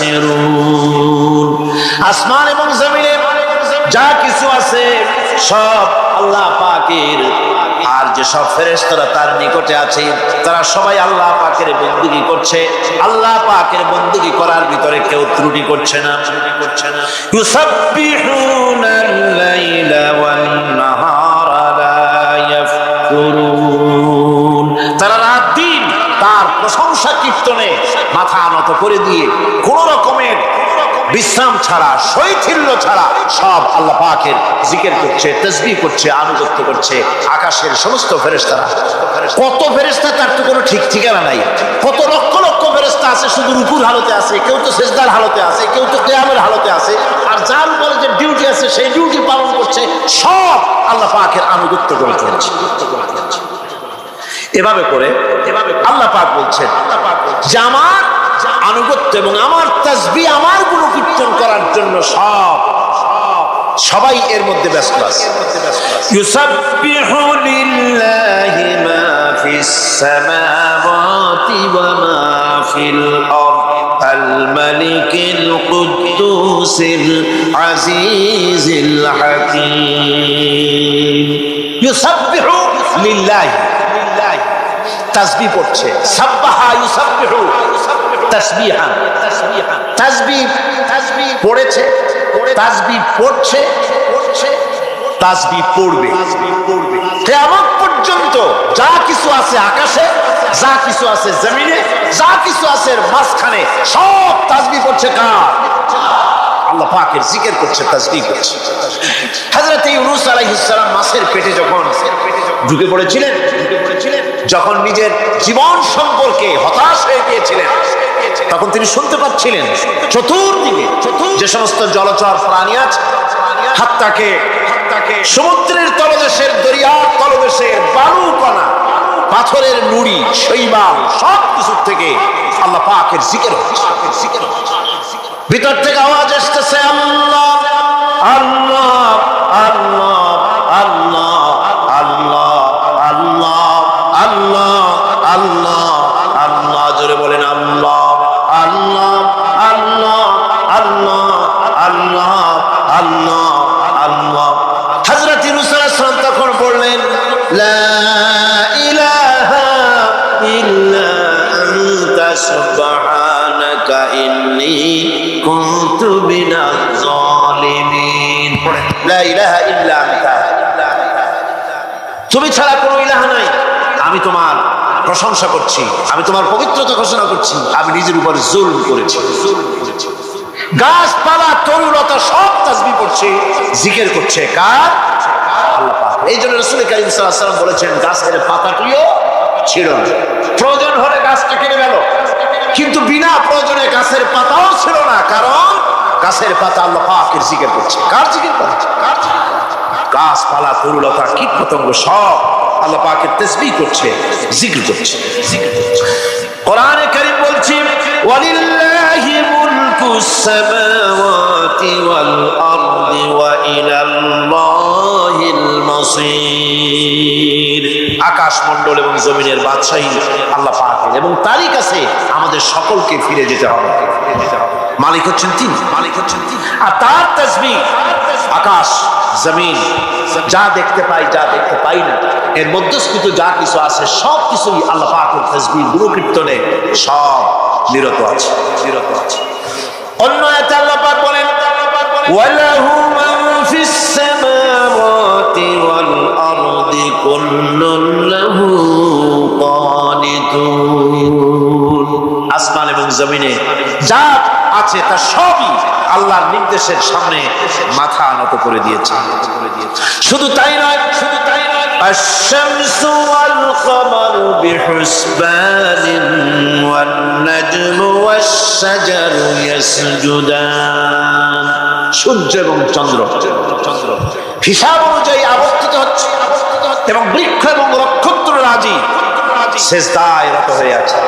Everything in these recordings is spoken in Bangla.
يبصرون আসমান এবং জমিনে যা কিছু আছে সব আল্লাহ পাকের, আর যে সব ফেরেশতারা তার নিকটে আছে তারা সবাই আল্লাহ পাকের বندگی করছে। আল্লাহ পাকের বندگی করার ভিতরে কেউ ত্রুটি করছে না। ইউসাব্বিহুনাল লাইলা ওয়ান নাহারা লা ইয়াফতুরুন, তারা রাত দিন তার প্রশংসা কীর্তনে মাথা নত করে দিয়ে কোন রকমের বিশ্রাম ছাড়া, শৈথিল্য ছাড়া সব আল্লাহ পাকের জিকির করছে, তাসবিহ করছে, আনুগত্য করছে। আকাশের সমস্ত ফেরেশতারা, কত ফেরেশতা তার তো কোনো ঠিক ঠিকানা নাই। কত লক্ষ লক্ষ ফেরেশতা আছে, শুধু রুকুর হালতে আছে, কেউ তো সিজদার হালতে আছে, কেউ তো কিয়ামের হালতে আছে, আর যার উপরে যে ডিউটি আছে সেই ডিউটি পালন করছে। সব আল্লাহ পাকের আনুগত্য করে চলছে। এভাবে করে আল্লাহ পাক বলছেন যে আমার আনুগত্য এবং আমার তাসবিহ, আমার গুণকীর্তন করার জন্য সবাই এর মধ্যে ব্যস্ত আছে। ইউসাব্বিহু লিল্লাহি মা ফিস সামাওয়াতি ওয়া মা ফিল আরদ আল মালিকিল কুদ্দুসিল আজিজিল হাকীম। ইউসাব্বিহু লিল্লাহি, তাসবিহ পড়ছে, সাব্বাহা ইউসাব্বিহু তাসবিহান, তাসবিহ পড়েছে, তাসবিহ পড়ছে, তাসবিহ পড়বে। কিয়ামত পর্যন্ত যা কিছু আছে আকাশে, যা কিছু আছে জমিনে, যা কিছু আছে মাঝখানে, সব তাসবিহ করছে। কার? আল্লাহ পাকের জিকির করছে, তাসবিহ করছে। হযরত ইউনূস আলাইহিস সালাম মাছের পেটে যখন ঢুকে পড়েছিলেন, যখন নিজের জীবন সম্পর্কে হতাশ হয়ে গিয়েছিলেন, তখন তিনি শুনতে পাচ্ছিলেন চতুর্দিকে যে সমস্ত জলচর প্রাণী আছে, হাত্তাকে সমুদ্রের তলদেশের, দরিয়ার তলদেশের বালুকণা, পাথরের নুড়ি, শৈবাল, সব কিছু থেকে আল্লাহ পাকের জিকির হচ্ছে। ভিতর থেকে আওয়াজ আসতেছে, আল্লাহ আল্লাহ আল্লাহ আল্লাহ আল্লাহ আল্লাহ আল্লাহ আল্লাহ আল্লাহ। জোরে বলেন আল্লাহ আল্লাহ আল্লাহ আল্লাহ আল্লাহ আল্লাহ আল্লাহ। হযরত ইউনূস আলাইহিস সালাম তখন বললেন, লা ইলাহা ইল্লা আনতা সুবহানাকা ইন্নী কুনতু মিনাজ জালিমিন। লা ইলাহা ইল্লা আনতা, তুমি ছাড়া কোনো ইলাহ নাই। আমি তোমার প্রশংসা করছি, আমি তোমার পবিত্রতা ঘোষণা করছি। আমি নিজের উপর জুলম করেছি। গাছপালা, তরুলতা সব তাসবিহ করছে, জিকির করছে। কার? আল্লাহ পাক। এই জন্য রাসূল কারীম সাল্লাল্লাহু আলাইহি ওয়াসাল্লাম বলেছেন, গাছের পাতাটিও ছিল না। প্রয়োজন হলে গাছটা কেটে গেল, কিন্তু বিনা প্রয়োজনে গাছের পাতাও ছিল না, কারণ গাছের পাতা আল্লাহ পাকের জিকির করছে। কার জিকির করছে? গাছপালা, তরুলতা, কীট পতঙ্গ সব আল্লাহ পাকের তাসবিহ করছে, জিকির করছে। কোরআনে কারীম বলছে, ওয়ালিল্লাহি মুলকুস সামাওয়াতি ওয়াল আরদি ওয়া ইলাল্লাহিল মাসির। আকাশ মণ্ডল এবং জমিনের বাদশাহী আল্লাহ পাকের, এবং তারই কাছে আমাদের সকলকে ফিরে যেতে হবে। মালিক হচ্ছেন তিনি, মালিক হচ্ছেন তিনি। আর তার তাসবিহ আকাশ জমিন, যা দেখতে পাই, যা দেখতে পাই না, এর মধ্যস্থিত যা কিছু আছে সব কিছুই আল্লাহ পাকের তাসবিহ গুণকীর্তনে সব নিরত আছে, নিরত আছে। অন্য আয়াতে আল্লাহ পাক বলেন, ওয়ালাহু মান ফিস সামাওয়াতি ওয়াল আরদি কুল্লুন লাহু কানিতুন। আসমান এবং জমিনে যা আছে তা সবই আল্লাহর নির্দেশের সামনে মাথা নত করে দিয়েছে। শুধু তাই নয়, শুধু তাই নয়, আশ-শামসু ওয়াল কমারু বিহুসবানিন ওয়ান নাজমু ওয়াশ-শাজারু ইয়াসজুদান। সূর্য এবং চন্দ্র হিসাব অনুযায়ী আবর্তিত হচ্ছে, এবং বৃক্ষ এবং নক্ষত্র রাজি সিজদায় রত হয়ে আছে।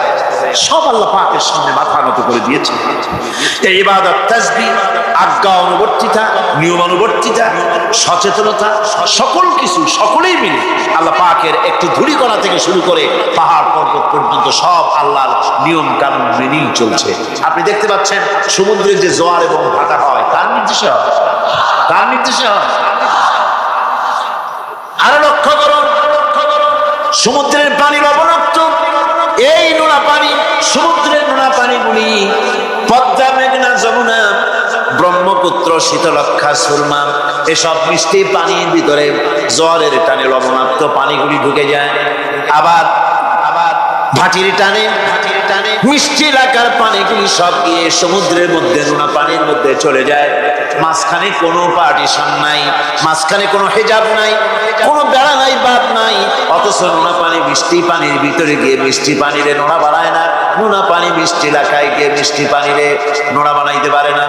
সব আল্লাহ পাকের সামনে মাথা নত করে দিয়েছে। এই ইবাদত, তাসবিহ আর আহকা অনুবর্তিতা, নিয়মানুবর্তিতা, সচেতনতা, সকল কিছু সকলেই মিলে আল্লাহ পাকের একটু ধূলিকণা থেকে শুরু করে পাহাড় পর্বত পর্যন্ত সব আল্লাহর নিয়ম কানুন মেনেই চলছে। আপনি দেখতে পাচ্ছেন সমুদ্রে যে জোয়ার এবং ভাটা হয় তার নির্দেশে হয়, তার নির্দেশে হয়। আরো লক্ষ্য করুন, সমুদ্রের পানি লবণাক্ত, এই নোনা পানি, সমুদ্রের নোনা পানিগুলি পদ্মা, মেঘনা, যমুনা, ব্রহ্মপুত্র, শীতলক্ষা, সুরমা, এসব মিষ্টি পানির ভিতরে জোয়ারের টানে লবণাক্ত পানিগুলি ঢুকে যায়। আবার ভাটির টানে মিষ্টি এলাকার পানিগুলি সব গিয়ে সমুদ্রের মধ্যে নোনা পানির মধ্যে চলে যায়। মাঝখানে কোনো পার্টিশন নাই, মাঝখানে কোনো হেজাব নাই, কোনো বেড়া নাই, বাদ নাই। অথচ নোনা পানি মিষ্টি পানির ভিতরে গিয়ে মিষ্টি পানিরে নোনা বানায় না, নোনা পানি মিষ্টি এলাকায় গিয়ে মিষ্টি পানিরে নোনা বানাইতে পারে না।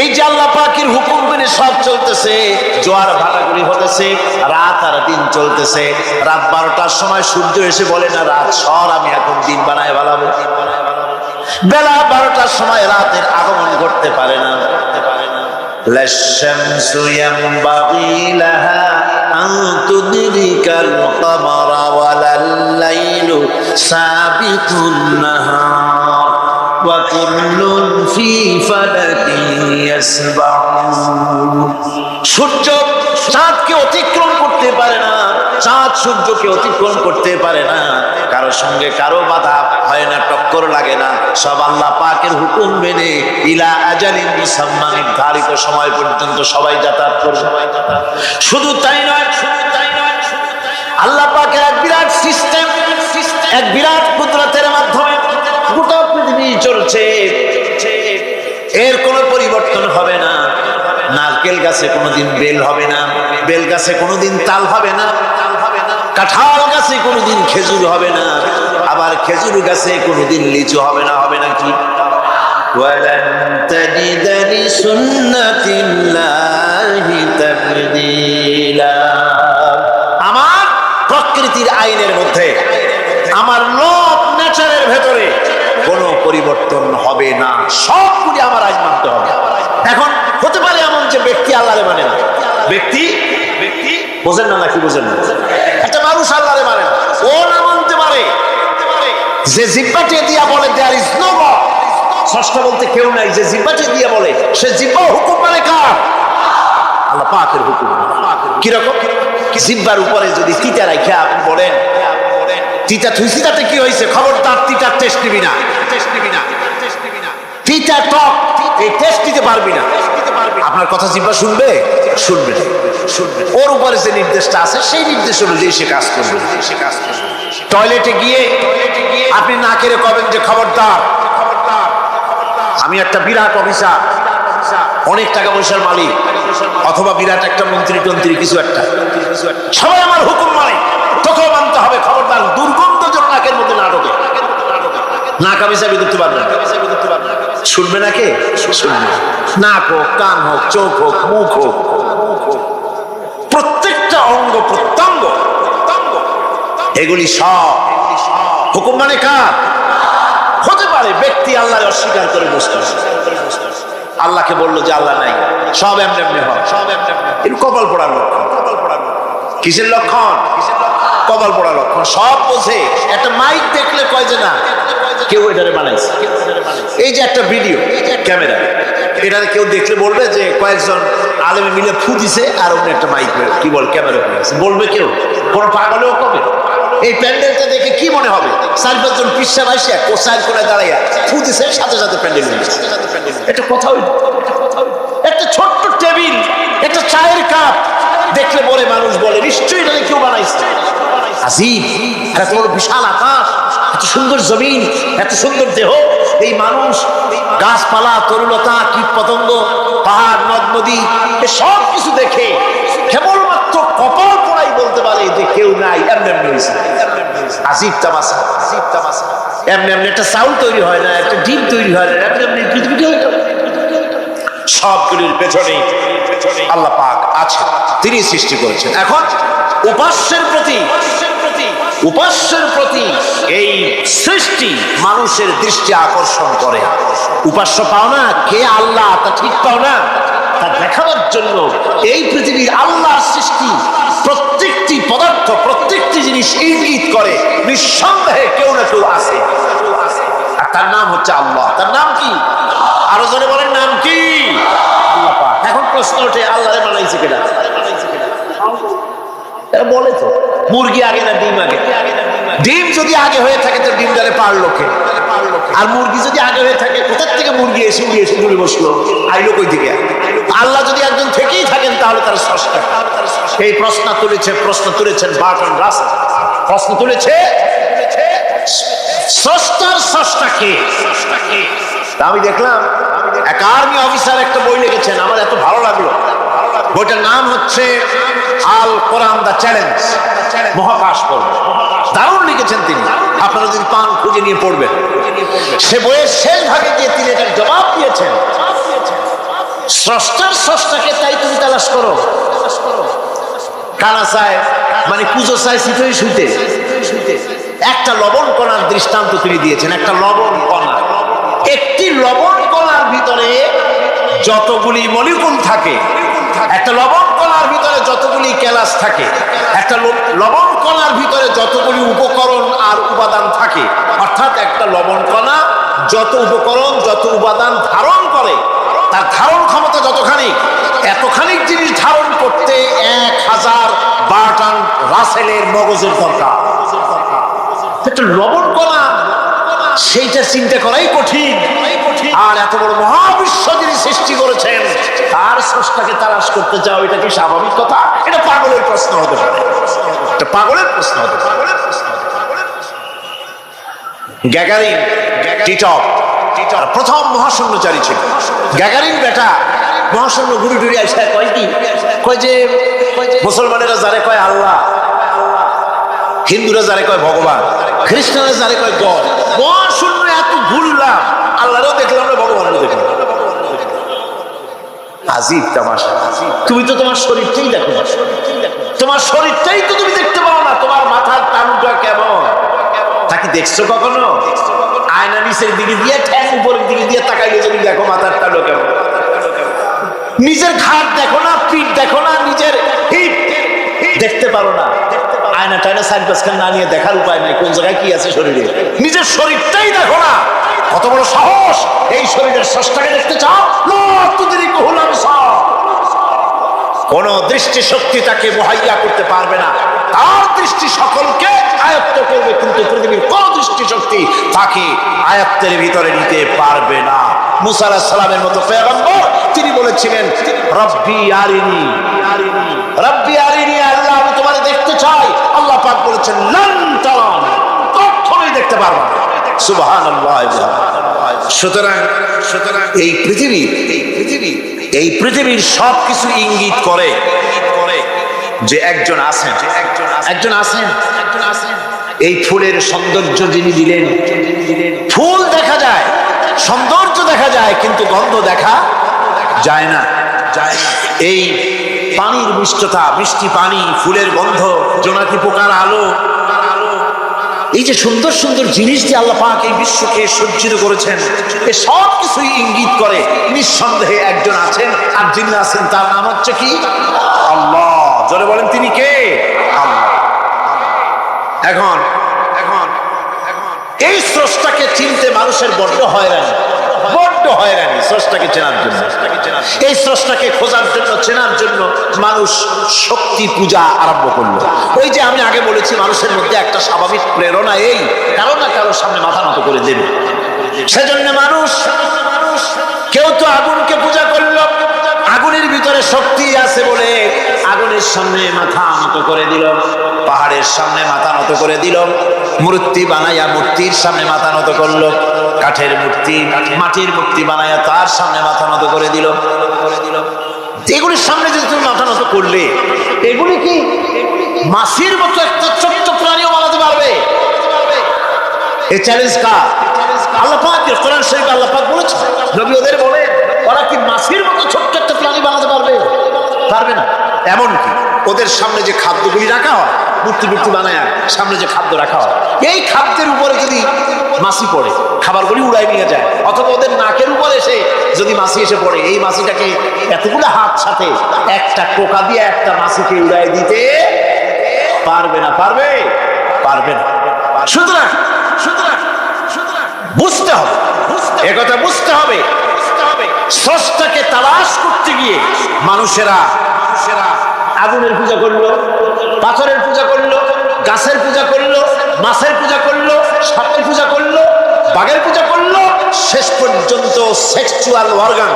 এই যে আল্লাহ পাকের হুকুম মেনে সব চলতেছে, জোয়ার ভাটাগুলি হতেছে, রাত আর দিন চলতেছে। রাত 12টার সময় সূর্য এসে বলে না রাত সর, আমি এখন দিন বানায় বানাবো। বেলা 12টার সময় রাতের আগমন করতে পারে না। লাশ-শামসু ইয়ানবাগী লাহা আন তুদরিকাল কমারা ওয়ালাল লাইলু সাবিকুন নাহার ওয়া কুল্লুন ফি ফালাকিন ইয়াসবাহুন। সূর্য চাঁদকে অতিক্রম করতে পারে না, চাঁদ সূর্যকে অতিক্রম করতে পারে না, কারো সঙ্গে কারো বাধা হয় না, টক্কর লাগে না। সব আল্লাহ পাকের হুকুম মেনে ইলা আজালিন মুসাম্মা, নির্ধারিত সময় পর্যন্ত সবাই যাতায়াত করবে। শুধু তাই নয়, আল্লাহ পাকের এক বিরাট সিস্টেম, এক বিরাট কুদরতের মাধ্যমে গোটা পৃথিবী চলছে, এর কোনো পরিবর্তন হবে না। নারকেল গাছে কোনোদিন বেল হবে না, বেল গাছে কোনোদিন তাল হবে না, কাঁঠাল গাছে কোনোদিন খেজুর হবে না, আবার খেজুর গাছে কোনোদিন লিচু হবে না। হবে নাকি? ওয়ালান তাজিদা লিসুন্নাতিল্লাহি তাবদীলা। আমার প্রকৃতির আইনের মধ্যে, আমার ল অফ নেচারের ভেতরে কোনো পরিবর্তন হবে না, সবগুলি আমার আইন মানতে হবে। এখন হতে পারে এমন যে ব্যক্তি আল্লাহরে মানে না, ব্যক্তি বোঝেন না নাকি? বোঝেন না? একটা মানুষ আল্লাহরে মানে না, ও না মানতে পারে যে জিহ্বাটি দিয়া বলে দেয়ার ইজ নো গড, স্রষ্টা বলতে কেউ নাই, যে জিহ্বাটি দিয়া বলে সে জিহ্বা হুকুম মানে কার? আল্লাহ পাকের হুকুম। কিরকম? জিহ্বার উপরে যদি তিতা রাখে আপনি বলেন তিতা থুইছি, তাতে কি হয়েছে? খবরদার তিতার টেস্ট নিবি না, তিতা টক এই টেস্ট দিতে পারবি না। আপনার কথা জিহ্বা শুনবে? শুনবে না। ওর উপরে যে নির্দেশটা আছে সেই নির্দেশ অনুযায়ী সে কাজ করবে। টয়লেটে গিয়ে আপনি না কেড়ে কবেন যে খবরদার, আমি একটা বিরাট অফিসার, অনেক টাকা পয়সার মালিক, অথবা বিরাট একটা মন্ত্রী টন্ত্রী কিছু একটা, সবাই আমার হুকুম মানে, তোকেও মানতে হবে। খবরদার দুর্গন্ধ যেন নাকের মধ্যে না ঢোকে, নাক আমি চাবি ধরতে পারবে না। শুনবে না কে? শুনবে। নাক হোক, কান হোক, চোখ হোক, মুখ হোক, প্রত্যেকটা অঙ্গ প্রত্যঙ্গ, এগুলি সব হুকুম মানে কার? হতে পারে ব্যক্তি আল্লাহকে অস্বীকার করে বসতে, আল্লাহকে বললো যে আল্লাহ নাই, সব এমনি এমনি হয়, সব এমনি এমনি। এটা কপাল পড়ার লক্ষণ। কিসের লক্ষণ? কপাল পড়ার লক্ষণ। সব বোঝে, একটা মাইক দেখলে কয় যে না কেউ এটারে বানাইছে। এই যে একটা ভিডিও ক্যামেরা, এটা কেউ দেখলে বলবে যে কয়েকজন আলেমে মিলে ফু দিছে আর অন্য একটা মাইক কি বল ক্যামেরা বলবে কেউ? কোন পাগলেও কবে? এই প্যান্ডেলটা দেখে কি মনে হবে? 4-5 জন পিসা ভাইসা কোসাইর করে দাঁড়াইয়া ফু দিছে, সাথে সাথে প্যান্ডেল হয়েছে। এটা কথা হইল? একটা ছোট্ট টেবিল, একটা চায়ের কাপ দেখলে বলে মানুষ বলে নিশ্চয়ই এটা কেউ বানাইছে। আজিব, এত বড় বিশাল আকাশ, এত সুন্দর জমিন, এত সুন্দর দেহ, এই মানুষ, গাছপালা, তরুলতা, কীট পতঙ্গ, পাহাড়, নদ নদী, সব কিছু দেখে কেবলমাত্র কপাল পড়াই বলতে পারে যে কেউ নাই। এমনি এমনি হয়েছে। আজিব তামাশা, আজিব তামাশা। এমনি এমনি একটা চাউল তৈরি হয় না, একটা ডিম তৈরি হয় না, এমনি এমনি পৃথিবীতে হয়ে গেল। সবগুলির পেছনে আল্লাহ পাক আছে, তিনি সৃষ্টি করেছেন। এখন উপাস্যের প্রতি উপাস্যের প্রতি এই সৃষ্টি মানুষের দৃষ্টি আকর্ষণ করে। উপাস্য পাও না, কে আল্লাহ তা ঠিক পাও না, তা দেখাবার জন্য এই পৃথিবীর আল্লাহর সৃষ্টি প্রত্যেকটি পদার্থ, প্রত্যেকটি জিনিস ইঙ্গিত করে নিঃসন্দেহে কেউ না কেউ আছে, আর তার নাম হচ্ছে আল্লাহ। তার নাম কি? আরো জনে বলেন, নাম কি? আল্লাহ পাক। এখন প্রশ্ন ওঠে, আল্লাহরে বানাইছে কেনা? বলে তো, মুরগি আগে না ডিম আগে? ডিম যদি আগে হয়ে থাকে তো ডিম ডালে পারলো কে? আর মুরগি যদি আগে হয়ে থাকে, কোথার থেকে মুরগি এসে উড়ে এসে উড়ে বসলো, আইলো কই থেকে? আল্লাহ যদি একজন থেকেই থাকেন তাহলে তার স্রষ্টা। এই প্রশ্ন তুলেছেন বার্টন রাসেল। প্রশ্ন তুলেছে স্রষ্টার স্রষ্টা কে? আমি দেখলাম এক আর্মি অফিসার একটা বই লিখেছেন, আমার এত ভালো লাগলো। বইটার নাম হচ্ছে আল কোরআন দ্য চ্যালেঞ্জ, মহাকাশ পর্ব। দারুণ লিখেছেন তিনি, আপনারা যদি পান খুঁজে নিয়ে পড়বেন। সে বইয়ের শেষ ভাগে গিয়ে তিনি এটার জবাব দিয়েছেন, স্রষ্টার স্রষ্টাকে তাই তুমি তালাশ করো। কানা চায় মানে পুজো চায় শীতই শুইতে। একটা লবণ কণার দৃষ্টান্ত তিনি দিয়েছেন। একটা লবণ কণা, একটি লবণ কণার ভিতরে যতগুলি মলিকুল থাকে, একটা লবণ কণার ভিতরে যতগুলি ক্যালাস থাকে, একটা লবণ কণার ভিতরে যতগুলি উপকরণ আর উপাদান থাকে, অর্থাৎ একটা লবণ কণা যত উপকরণ, যত উপাদান ধারণ করে, তার ধারণ ক্ষমতা যতখানি, এতখানি জিনিস ধারণ করতে 1000 বার্টন রাসেলের মগজের দরকার। একটা লবণ কণা, সেইটা চিন্তা করাই কঠিন। আর এত বড় মহাবিশ্ব যিনি সৃষ্টি করেছেন তার স্রষ্টাকে তালাশ করতে চাও, এটা কি স্বাভাবিক কথা? এটা পাগলের প্রশ্ন হতে পারে, এটা পাগলের প্রশ্ন হতে পারে। গ্যাগারিন টিটপ প্রথম মহাশূন্যচারী ছিল। গ্যাগারিন বেটা মহাশূন্য ঘুরে ঘুরে আসে, কয় কি? কয় যে মুসলমানেরা যারে কয় আল্লাহ, হিন্দুরা যারে কয় ভগবান, খ্রিস্টানরা যারে কয় গড। মহাশূন্য এত ঘুরলাম, আল্লাহরও দেখলাম না, ভগবানও দেখলাম। আজীব তামাশা। তুমি তো তোমার শরীরটাই দেখো না, তোমার শরীরটাই তো তুমি দেখতে পাও না। তোমার মাথার টানুটা কেমন তা কি দেখছো কখনো? আয়না নিচের দিকে দিয়ে, ঠ্যাং উপরের দিকে দিয়ে তাকাইলে যদি দেখো মাথার টানো কেমন। নিজের ঘাট দেখো না, পিঠ দেখো না, নিজের হিপ দেখতে পারো না। আয়না টায়না সাইড পাশখান না নিয়ে দেখার উপায় নাই কোন জায়গায় কি আছে শরীরে। নিজের শরীরটাই দেখো না, কত বড় সাহস! এই শরীরের স্রষ্টাকে দেখতে চাও? কোন দৃষ্টি শক্তি তাকে মুহাইয়া করতে পারবে না। তার দৃষ্টি সকলকে আয়ত্ত করবে, কিন্তু পৃথিবীর কোন দৃষ্টি শক্তি তাকে আয়ত্তের ভিতরে নিতে পারবে না। মুসা আলাইহিস সালামের মতো পয়গম্বর, তিনি বলেছিলেন রব্বি আরিনি, রব্বি আরিনি, আল্লাহ আমি তোমারে দেখতে চাই। আল্লাহ পাক বলেছেন লান তারানি, কখনোই দেখতে পারবে না। সুবহানাল্লাহ। সুতরাং এই পৃথিবীর সবকিছু ইঙ্গিত করে যে একজন আছেন। এই ফুলের সৌন্দর্য যিনি দিলেন, ফুল দেখা যায়, সৌন্দর্য দেখা যায়, কিন্তু গন্ধ দেখা যায় না। এই পানির মিষ্টতা, মিষ্টি পানি, ফুলের গন্ধ, জোনাকি পোকার আলো, এই যে সুন্দর সুন্দর জিনিস দিয়ে আল্লাহ পাক এই বিশ্বকে সজ্জিত করেছেন, এ সব কিছুই ইঙ্গিত করে নিঃসন্দেহে একজন আছেন। আর যিনি আছেন তার নাম হচ্ছে কি? আল্লাহ। জোরে বলেন, তিনি কে? আল্লাহ। এখন এই স্রষ্টাকে চিনতে মানুষের বড্ড হয়রানি। স্রষ্টাকে চেনার জন্য, এই স্রষ্টাকে খোঁজার জন্য, চেনার জন্য মানুষ শক্তি পূজা আরম্ভ করলো। ওই যে আমি আগে বলেছি, মানুষের মধ্যে একটা স্বাভাবিক প্রেরণা এই কারো না কারো সামনে মাথা নত করে দেবে। সেজন্য মানুষ, কেউ তো আগুনকে পূজা করলো, আগুনের ভিতরে শক্তি আছে বলে আগুনের সামনে মাথা নত করে দিল, পাহাড়ের সামনে মাথা নত করে দিল, মূর্তি বানাইয়া মূর্তির সামনে মাথা নত করলো, কাঠের মূর্তি, মাটির মূর্তি বানাইয়া তার সামনে মাথা নত করে দিল। এগুলির সামনে যদি তুমি মাথা নত করলে, এগুলি কি মাছির মতো একটা ছোট্ট প্রাণীও বানাতে পারবে? এই চ্যালেঞ্জ কার? আল্লাহ পাক। কোরআন শরীফে আল্লাহ পাক বলেছেন, নবী ওদের বলে, ওরা কি মাছির মতো ছোট্ট একটা প্রাণী বানাতে পারবে? পারবে না। ওদের সামনে যে খাদ্যগুলি রাখা হয়, মূর্তি মূর্তি বানায় সামনে যে খাদ্য রাখা হয়, এই খাদ্যের উপরে যদি মাছি পড়ে খাবারগুলি উড়াই নিয়ে যায়, অথবা ওদের নাকের উপর এসে যদি মাছি এসে পড়ে, এই মাছিটাকে এতগুলো হাত সাথে একটা টোকা দিয়ে একটা মাছিকে উড়াই দিতে পারবে না। পারবে? পারবে না। সুতরাং বুঝতে হবে, একথা বুঝতে হবে, স্রষ্টাকে তালাশ করতে গিয়ে মানুষেরা আগুনের পূজা করলো, পাথরের পূজা করলো, গাছের পূজা করলো, মাছের পূজা করলো, সাপের পূজা করলো, বাঘের পূজা করলো, শেষ পর্যন্ত সেক্সুয়াল অর্গান,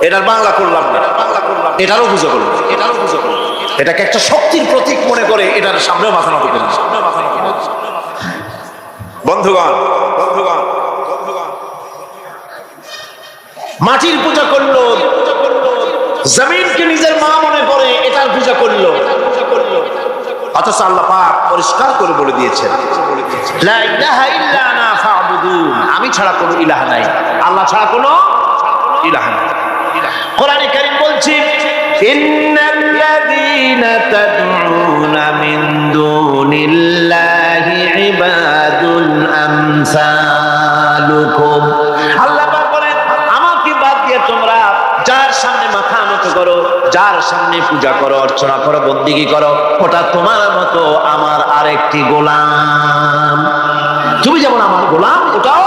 এটার বাংলা করলাম না, এটারও পূজা করলো, এটাকে একটা শক্তির প্রতীক মনে করে এটার সামনেও মাথা নত করলো। বন্ধুগণ, মাটির পূজা করলো, জমিনকে নিজের মা মনে করে এটার পূজা করলো, অথচ আল্লাহ পাক পরিষ্কার করে বলে দিয়েছেন, লা ইলাহা ইল্লা আনা ফা'বুদুন, আমি ছাড়া কোনো ইলাহ নাই, আল্লাহ ছাড়া কোনো ইলাহ নাই। কোরআনে কারীম বলছে, ইন্নাল্লাযীনা তাদউনা মিন দুনিল্লাহি ইবাদুন আমসালুকুম, আল্লাহ পাক বলেন, আমাকে বাদ দিয়ে তোমরা যার সামনে মাথা নত করো, যার সামনে পূজা করো, অর্চনা করো, বন্দেগী করো, ওটা তোমার মতো আমার আরেকটি গোলাম। তুমি যেমন আমার গোলাম, ওটাও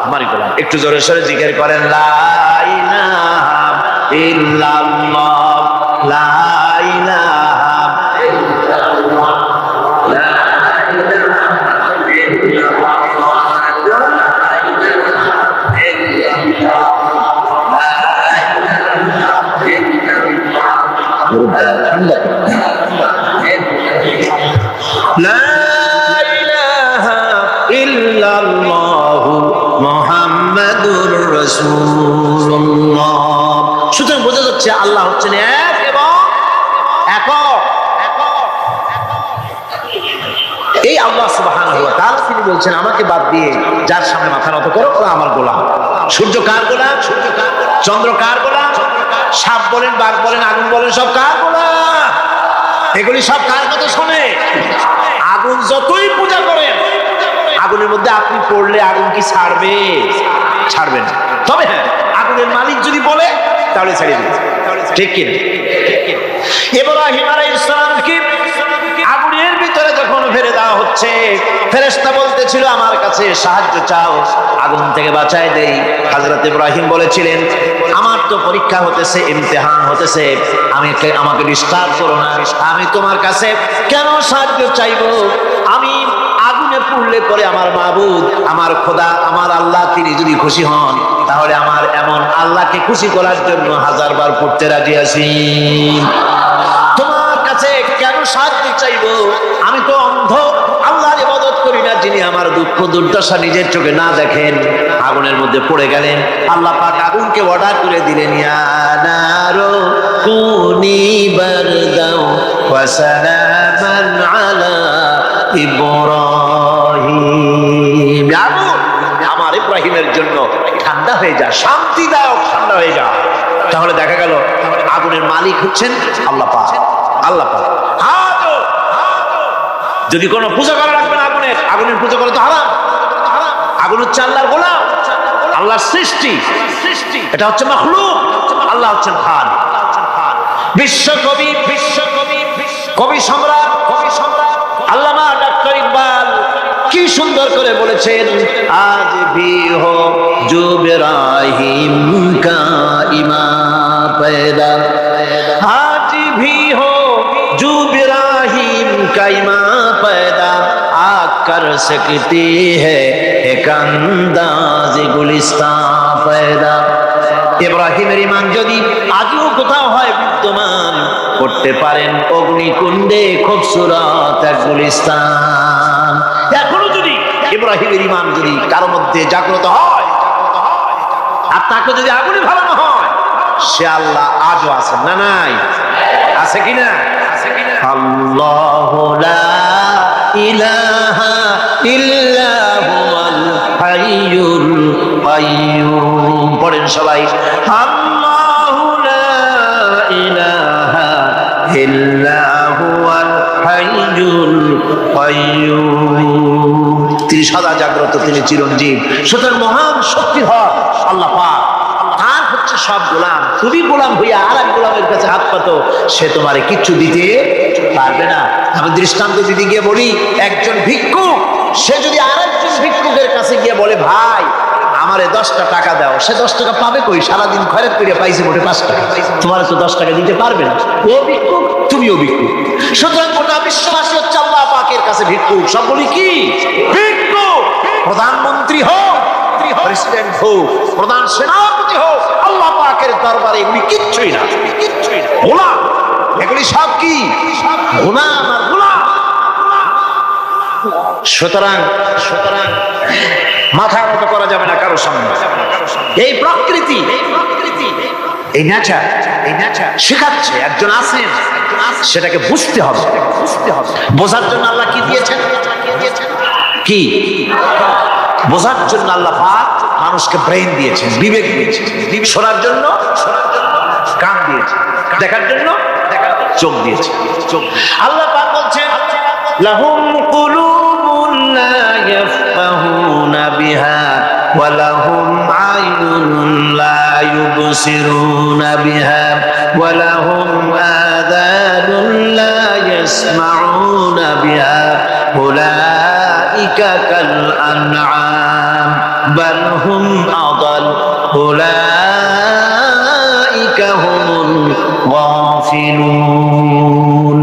আমারই গোলাম। একটু জোরে সোরে জিকির করেন, লা ইলাহা ইল্লাল্লাহ, লা ইলাহা ইল্লাল্লাহ, লা ইলাহা ইল্লাল্লাহু মুহাম্মাদুর রাসূলুল্লাহ। সুতরাং বোঝা যাচ্ছে আল্লাহ হচ্ছেন এক এবং একক। এই আল্লাহ সুবহানাহু ওয়া তাআলা তিনি বলছেন, আমাকে বাদ দিয়ে যার সামনে মাথা নত করো, ওরা আমার গোলাম। সূর্য কার গোলাম? চন্দ্র কার গোলাম? সাপ বলেন, বাঘ বলেন, আগুন বলেন, সব কার গোলাম? এগুলি সব কার কথা শোনে? আগুন যতই পূজা করেন, আগুনের মধ্যে আপনি পড়লে আগুন কি ছাড়বে? ছাড়বে না। তবে হ্যাঁ, আগুনের মালিক যদি বলে তাহলে ছেড়ে দিবে, ঠিক কি? ইব্রাহিম আলাইহিস সালামকে আগুনের ভিতরে যখন ফেলে দেওয়া হচ্ছে, ফেরেশতা বলতেছিল, আমার কাছে সাহায্য চাও, আগুন থেকে বাঁচায় দেই। হযরত ইব্রাহিম বলেছিলেন, আমার তো পরীক্ষা হতেছে, ইমতিহান হতেছে, আমাকে ডিস্টার্ব করো না, আমি তোমার কাছে কেন সাহায্য চাইবো? আমি আগুনে পুড়লে পরে আমার মাবুদ, আমার খোদা, আমার আল্লাহ তিনি যদি খুশি হন, তাহলে আমার এমন আল্লাহকে খুশি করার জন্য 1000 বার পড়তে রাজি আছি। তোমার কাছে কেন সাহায্য চাইবো? আমি তো অন্ধ, আল্লাহর ইবাদত করি না, যিনি আমার দুঃখ দুর্দশা নিজের চোখে না দেখেন। আগুনের মধ্যে পড়ে গেলেন, আল্লাহ পাক আগুনকে অর্ডার করে দিলেন, ইয়া নারু কুনি বারদাও ওয়া সালামান আলা ইব্রাহিম, আগুন আমার ইব্রাহিমের জন্য ঠান্ডা হয়ে যা, শান্তিদায়ক ঠান্ডা হয়ে যা। তাহলে দেখা গেল আগুনের মালিক হচ্ছেন আল্লাহ পাক। আল্লাহ পাক যদি কোনো পূজা করা রাখবেন আগুনের পূজা করা তো হারাম। আগুন হচ্ছে আল্লাহর গোলাম, আল্লাহর সৃষ্টি, এটা হচ্ছে মাখলুক, আল্লাহ হচ্ছেন খালিক। বিশ্বকবি কবি সম্রাট আল্লামা ডক্টর ইকবাল কি সুন্দর করে বলেছেন, আজ ভি হো জো ইব্রাহিম কা ইমা पैदा, आज भी हो जो इब्राहिम का इमा पैदा, आग कर सकती है एक अंदाज गुलिस्तान पैदा। ইব্রাহিমের ঈমান যদি আজও কোথাও হয় বিদ্যমান, করতে পারেন অগ্নিকুণ্ডে খুবসুরত এক গুলিস্তান। এখনো যদি ইব্রাহিমের ঈমান যদি কারো মধ্যে জাগ্রত হয়, আর তাকে যদি আগুনে ভালানো হয়, সে আল্লাহ আজও আছেন না? নাই? আছে কিনা? আল্লাহু লা ইলাহা ইল্লা হুয়াল হাইয়ুল কাইয়্যুম। পড়েন সবাই, আল্লাহু লা ইলাহা কাইয়্যুম। তিনি সদা জাগ্রত, তিনি চিরঞ্জীব। সুতরাং মহান শক্তিধর আল্লাহ পাক, আর হচ্ছে সব গোলাম। তুমি গোলাম হইয়া আর এক গোলামের কাছে হাত পাতো, সে তোমারে কিচ্ছু দিতে পারবে না। আমি দৃষ্টান্ত দিতে গিয়ে বলি, একজন ভিক্ষুক সে যদি আর একজন ভিক্ষুকের কাছে গিয়ে বলে, ভাই আমারে 10টা টাকা দাও, সে 10 টাকা পাবে কই? সারাদিন খয়রাত করে পাইছে মোটে 5 টাকা, তোমার তো 10 টাকা দিতে পারবে না। ও ভিক্ষুক, তুমিও ভিক্ষুক। সুতরাং গোটা বিশ্ববাসী হচ্ছে আল্লাহ পাকের কাছে ভিক্ষুক। সব বলি কি ভিক্ষুক? প্রধানমন্ত্রী হোক, প্রেসিডেন্ট হোক, প্রধান সেনাপতি হোক, আল্লাহ পাকের দরবারে এগুলি কিচ্ছুই না, কিচ্ছুই না। গোলাম, এগুলি সব কি? গোলাম আর গোলাম। সুতরাং মাথা নত করা যাবে না কারোর সামনে। এই প্রকৃতি, এই নেচার শেখাচ্ছে একজন আছেন, সেটাকে বুঝতে হবে। বোঝার জন্য আল্লাহ কি দিয়েছেন? কি বোঝার জন্য আল্লাহ পাক মানুষকে ব্রেন দিয়েছেন, বিবেক দিয়েছেন। শোনার জন্য কান দিয়েছেন, দেখার জন্য চোখ দিয়েছেন। আল্লাহ পাক বলছেন, লাহুম কুলুবুন লা ইয়াফকাহুনা বিহা ওয়া লাহুম আইনুন লা ইউবসিরুনা বিহা ওয়া লাহুম আযানুন লা ইয়াসমাউনা বিহা উলাইকা কাল আনআম বাল হুম আদাল উলাইকা হুমুল গাফিলুন।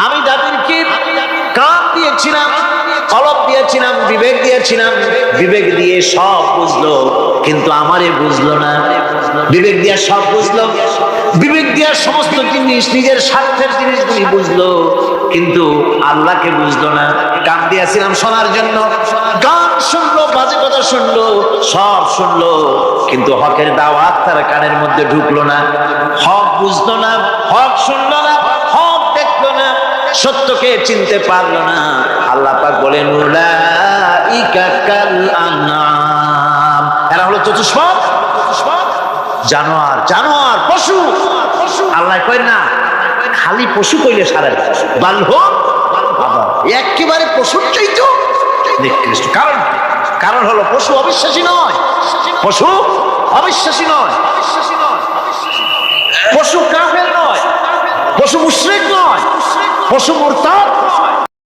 আমি যাদেরকে কান দিয়েছিলাম, কলব দিয়েছিলাম, বিবেক দিয়েছিলাম, বিবেক দিয়ে সব বুঝলো, কিন্তু আমারে বুঝলো না। বিবেক দিয়ে সব বুঝলো, বিবেক দিয়ে সমস্ত জিনিস, নিজের স্বার্থের জিনিসগুলি বুঝলো, কিন্তু আল্লাহকে বুঝলো না। কান দিয়েছিলাম শোনার জন্য, গান শুনলো, বাজে কথা শুনলো, সব শুনলো, কিন্তু হকের দাওয়াত তার কানের মধ্যে ঢুকলো না। হক বুঝলো না, হক শুনলো না, হক দেখলো না, সত্যকে চিনতে পারলো না। আল্লাহ পাক বলেন, উলাইকা কাল আনআম, এরা হলো চতুষ্পদ জানোয়ার, পশু। আল্লাহ কয় না খালি পশু কইলে সারা, বালহো একেবারে পশুর চাইতো নিকৃষ্ট। কারণ হলো পশু অবিশ্বাসী নয়, পশু অবিশ্বাসী নয়, পশু কাফের নয়, পশু মুশরিক নয়, পশু মুরতাদ নয়।